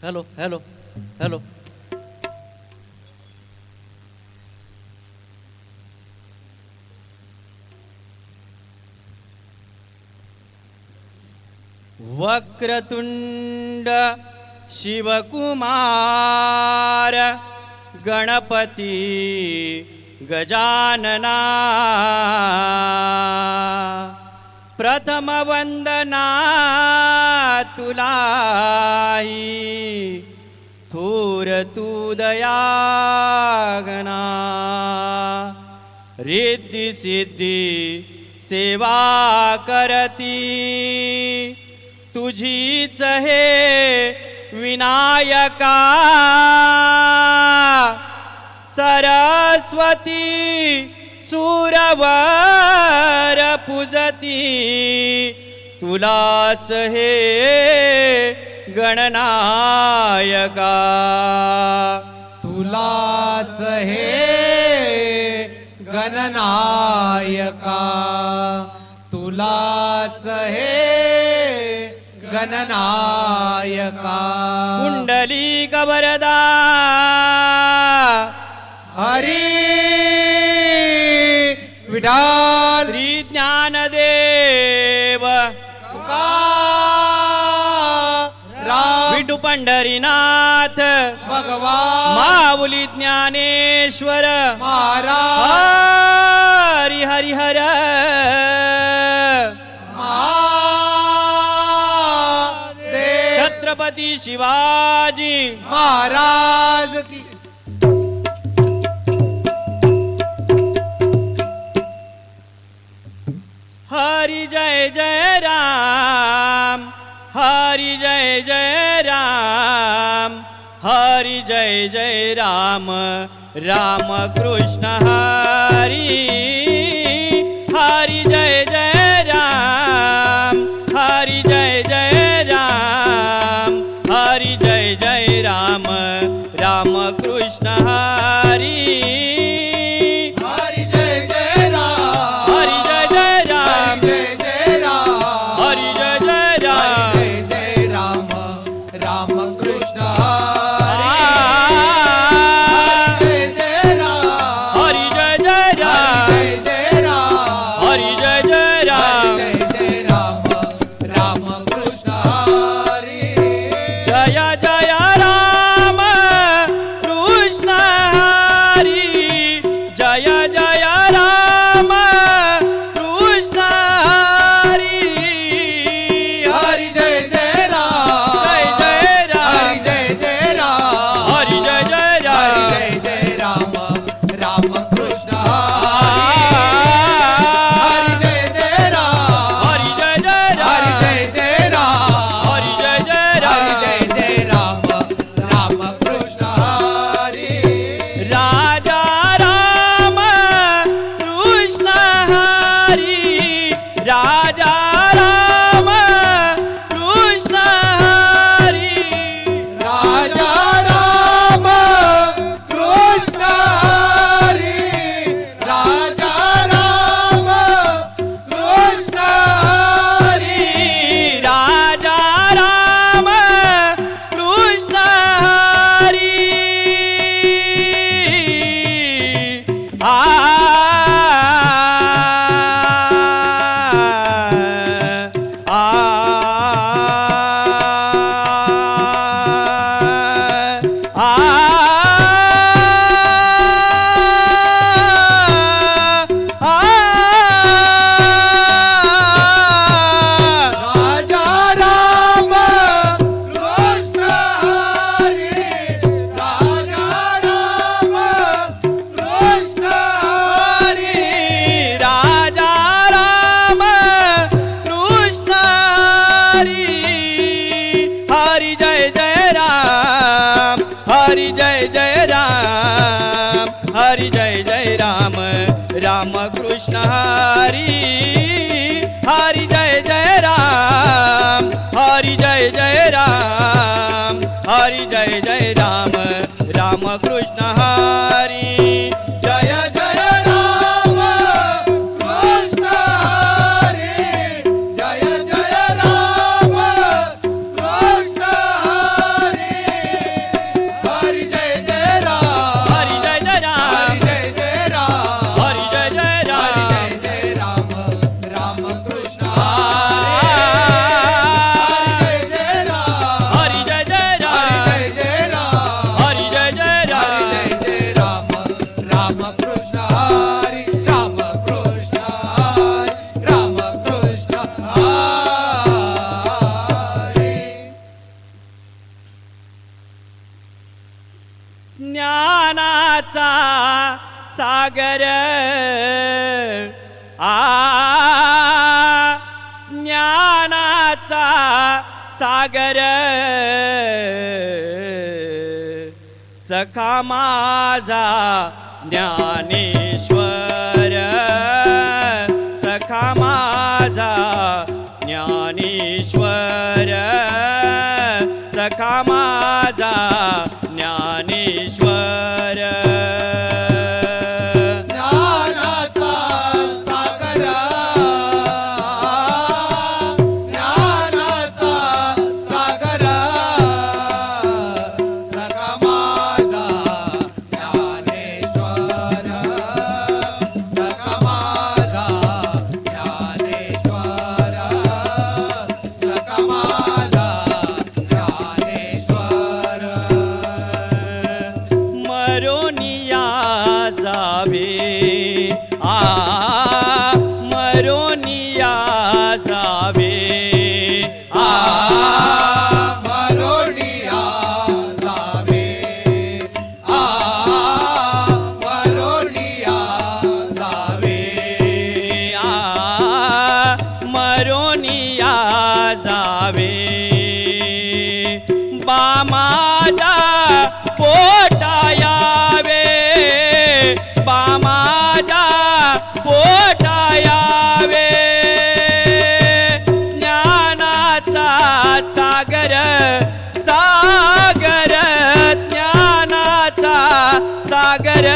Hello hello hello. Vakratunda Shivkumar Ganpati Gajanana प्रथम वंदना तुलाही थोर तू दयागना रिद्धी सिद्धी सेवा करती तुझीच हे विनायका सरस्वती सुरवर पूजती तुलाच हे गणनायका तुलाच हे गणनायका तुलाच हे गणनायका कुंडलिक वरदा हरी विठाल श्री ज्ञानदेव तुकाराम विठू पंढरीनाथ भगवान माऊली ज्ञानेश्वर महाराज हरी हरी हर महादेव छत्रपती शिवाजी महाराज की हरी जय जय राम हरी जय जय राम हरी जय जय राम राम कृष्ण हरी हरी जय जय राम हरी जय जय राम हरी जय जय राम राम कृष्ण हरी हरि जय जय राम हरी जय जय राम जय जय राम हरी जय जय राम जय जय राम राम कृष्ण जय जय राम हरी जय जय राम सागर ज्ञानाचा सागर सखा माझा ज्ञानेश्वर सखा माझा ज्ञानेश्वर सखा माझा ज्ञानेश्वर ज्ञानाचा सागर ज्ञानाचा सागर सखा माझा ज्ञानेश्वर सखा माझा ज्ञानेश्वर सखा माझा ज्ञानेश्वर मरोनिया जावे मरोनिया जावे मरोनिया जावे मरोनिया जावे मरोनिया जावे बामाजा पोटा यावे बामाजा पोटा यावे ज्ञानाचा सागर सागर ज्ञानाचा सागर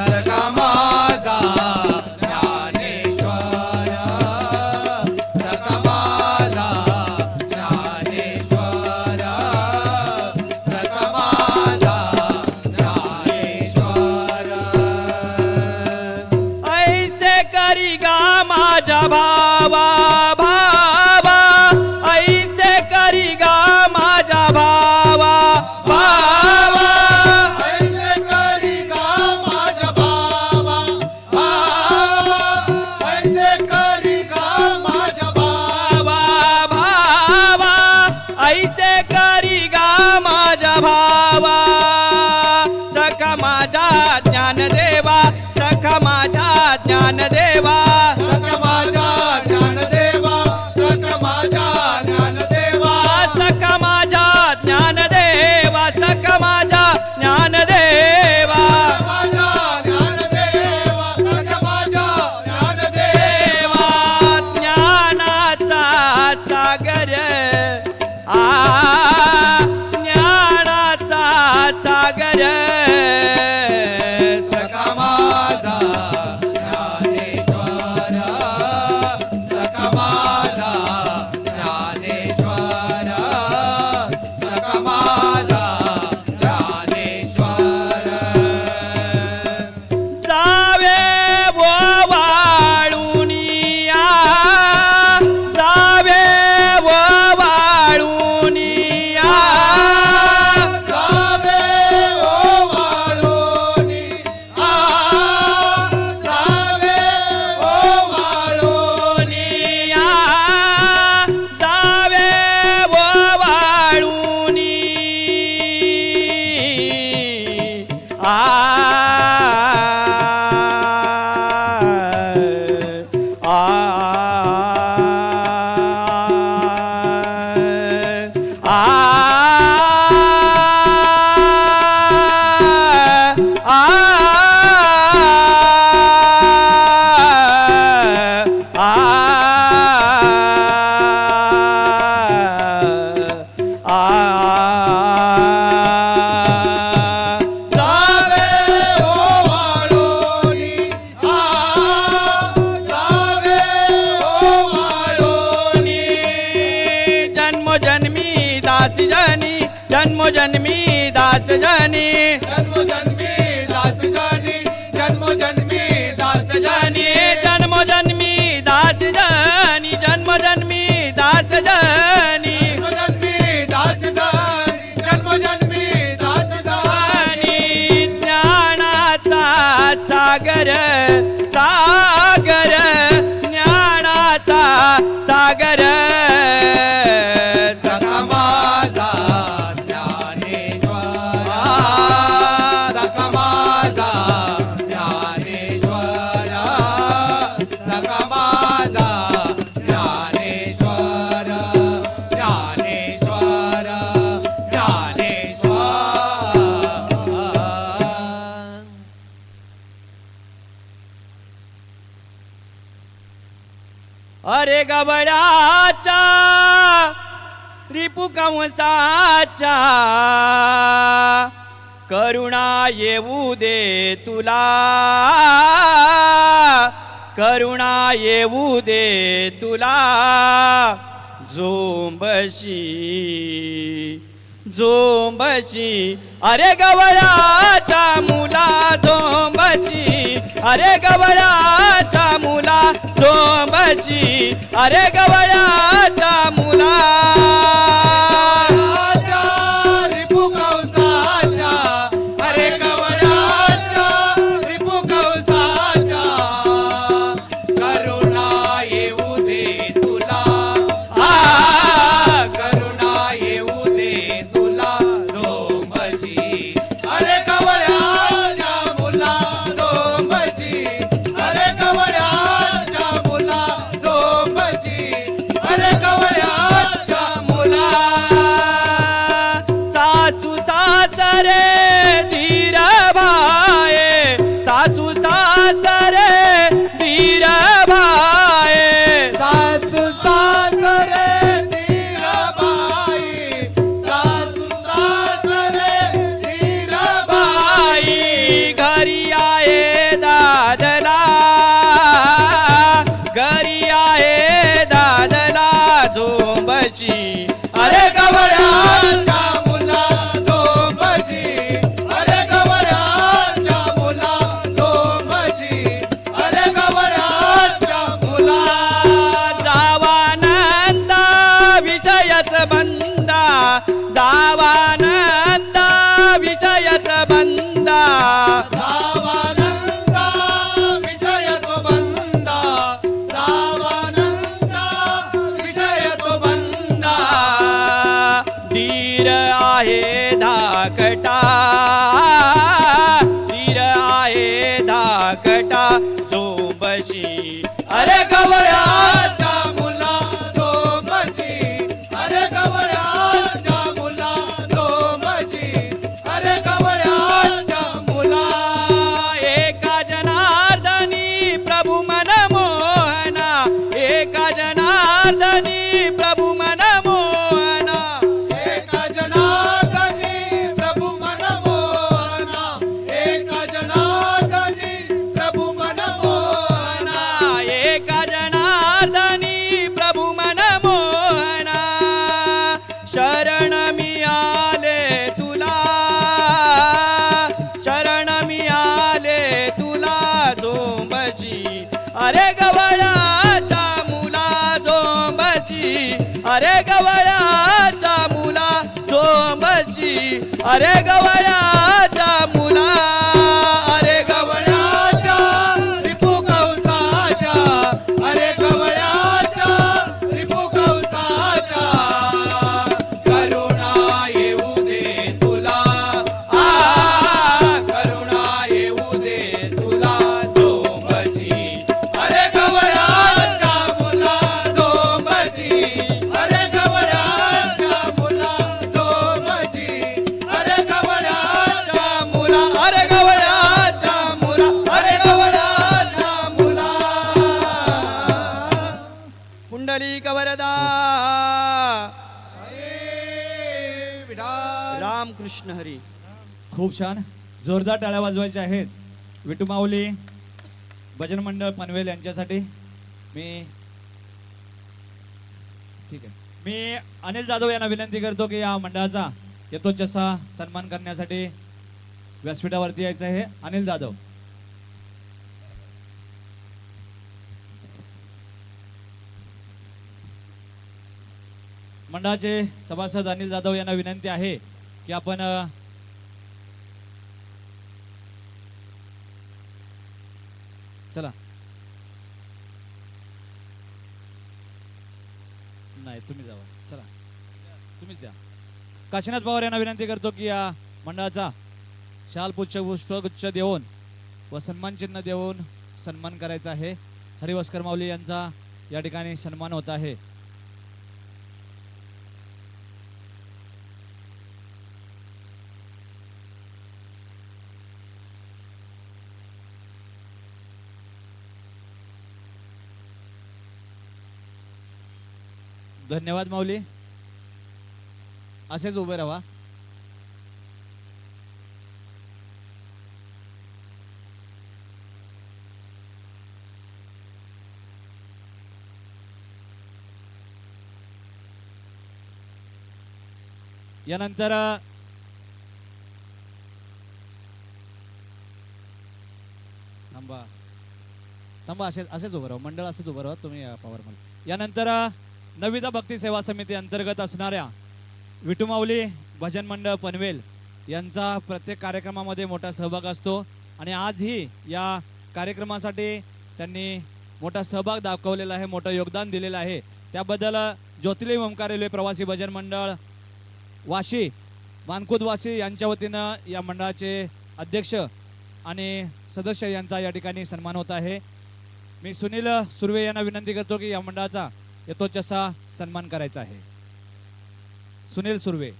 सखा माझा ज्ञानेश्वर सखा माझा ज्ञानेश्वर सखा माझा ज्ञानेश्वर ऐसे करी गा माझ्या भावा भावा ऐसे करी गा माझ्या भावा भावा ऐसे करी गा माझा भावा भावा ऐसे करी गा माझा भावा भावा ऐसे करी गा माझ्या भावा सखा माझा ज्ञानदेवा सखा माझा ज्ञानदेवा सखा माझा ज्ञानदेवा सखा माझा ज्ञानदेवा सखा माझा ज्ञानदेवा सखा माझा ज्ञानदेवा माझा ज्ञानदेवा सखा माझा ज्ञानदेवा ज्ञानाचा सागर ज्ञानाचा सागर सखा माझा ज्ञानेश्वर सखा माझा ज्ञानेश्वर सखा माझा ज्ञानेश्वर जावे वो वाळुनिया जावे वो वाळुनिया जावे ओ वाळोनी जावे ओ वाळोनी जावे वो वाळुनी जावे ओ वाळोनी जावे ओ वाळोनी जन्मोजन्मी दास जनी जन्मोजन्मी दास जनी जन्मजन्मी दास जानी जन्मजन्मी दास जानी जन्मोजन्मी दास जनी जन्मोजन्मी दास जनी जन्मजन्मी दास जानी जन्मजन्मी दास जानी ज्ञानाचा सागर सागर ज्ञानाचा सागर सखा माझा ज्ञानेश्वर गवळ्याच्या रिपू कंसाच्या करुणा येऊ दे तुला, करुणा येऊ दे तुला, झोंबशी झोंबशी अरे गवळाच्या मुला झोंबशी, अरे गवळाच्या मुला झोंबशी, अरे गवळाच्या मुला रिपू कंसाच्या, अरे गवळ्याच्या रिपू कंसाच्या करुणा येऊ दे तुला, करुणा येऊ दे तुला, झोंबशी अरे गवळ्याच्या मुला झोंबशी, अरे गवळ्याच्या मुला झोंबशी, अरे गवळ्याच्या मुला सासू सासरे धीर भाये, सासू सासरे धीर भाये, सासू सासरे धीरबाई, सासू सासरे धीरबाई, बाई घरी आहे दादला, घरी आहे दादला झोंबशी अरे गवळ्याच्या मुला झोंबशी, अरे गवळ्याच्या मुला झोंबशी, अरे गवळ्याच्या मुला जावानंदा विजयच बंदा, जावानंदा विजयच बंदा, रावानंदा विजय तो बंदा, रावानंदा विजय तो बंदा, धीर आहे धाकटा, धीर आहे धाकटा झोंबशी अरे गवळ्याच्या मुला झोंबशी, अरे गवळ्याच्या मुला झोंबशी, अरे गवळ्याच्या मुला एका जनार्दनी प्रभु मन मोहना, एका जनार्दनी प्रभु मन मोहना, एका जनार्दनी प्रभु मन मोहना, एका जनार्दनी प्रभु मन मोहना, एका जनार्दनी प्रभु मन मोहना, शरण मी आले तुला, शरण मी आले तुला झोंबशी अरे गवळाच्या मुला झोंबशी, अरे गवळाच्या मुला झोंबशी, अरे गवळाच्या मुला, अरे गवळ्याच्या रिपू कंसाच्या, अरे गवळ्याच्या रिपू कंसाच्या करुणा येऊ दे तुला, करुणा येऊ दे तुला, झोंबशी अरे गवळ्याच्या मुला झोंबशी, अरे गवळ्याच्या मुला झोंबशी, अरे गवळ्याच्या मुला, अरे गवळाच्या मुला, अरे गवळाच्या मुला पुंडलिक वरदा रामकृष्ण हरी. खूप छान, जोरदार टाळ्या वाजवायच्या आहेत. विठू माऊली भजन मंडळ पनवेल यांच्यासाठी मी ठीक आहे, मी अनिल जाधव यांना विनंती करतो की या मंडळाचा यथोचित सन्मान करण्यासाठी व्यासपीठावरती यायचं आहे. अनिल जाधव. मंडळाचे सभासद अनिल जाधव यांना विनंती आहे की आपण चला नाही तुम्ही जावा, चला तुम्हीच द्या. काशीनाथ पवार यांना विनंती करतो की या मंडळाचा शाल पुष्पगुच्छ देऊन व सन्मान चिन्ह देऊन सन्मान करायचा आहे. हरिभास्कर माऊली यांचा या ठिकाणी सन्मान होत आहे. धन्यवाद माऊली. असेच उभे राहा. यानंतर थांबा थांबा, असेच उभं राहा. मंडळ असेच उभं राहा तुम्ही पॉवर मला. यानंतर नविदा भक्ती सेवा समिती अंतर्गत असणाऱ्या विठू माऊली भजन मंडळ पनवेल यांचा प्रत्येक कार्यक्रमामध्ये मोठा सहभाग असतो आणि आजही या कार्यक्रमासाठी त्यांनी मोठा सहभाग दाखवलेला आहे, मोठं योगदान दिलेलं आहे. त्याबद्दल ज्योतिर्लिंग ओंकार रेल्वे प्रवासी भजन मंडळ वाशी मानकुद वाशी यांच्या वतीनं या मंडळाचे अध्यक्ष आणि सदस्य यांचा या ठिकाणी सन्मान होत आहे. मी सुनील सुर्वे यांना विनंती करतो की या मंडळाचा यथोचित सन्मान करायचा आहे. सुनील सुर्वे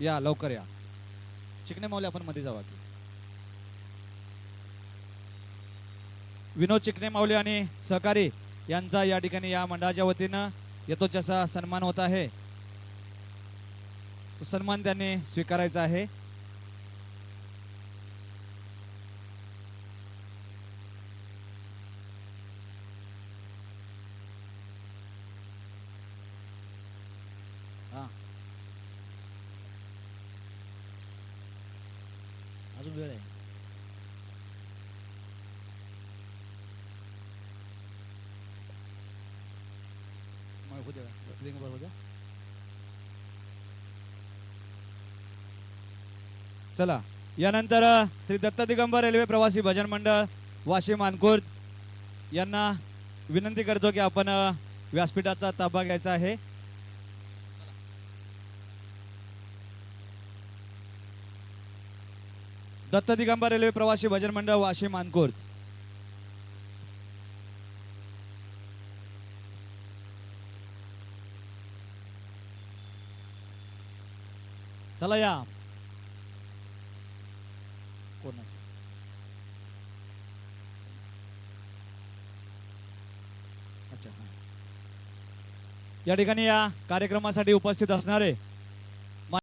या, लवकर या. चिकणे माऊली आपण मध्ये जावा की. विनोद चिकणे माऊली आणि सहकारी यांचा या ठिकाणी या मंडळाच्या वतीनं यथोचित सन्मान होत आहे. तो सन्मान त्यांनी स्वीकारायचा आहे. अजून वेळ आहे. चला, यानंतर श्री दत्त दिगंबर रेल्वे प्रवासी भजन मंडळ वाशी मानकुर्द यांना विनंती करतो की आपण व्यासपीठाचा ताबा घ्यायचा आहे. दत्त दिगंबर रेल्वे प्रवासी भजन मंडळ वाशी मानकुर्द. चला या. कोण अच्छा, या ठिकाणी या कार्यक्रमासाठी उपस्थित असणारे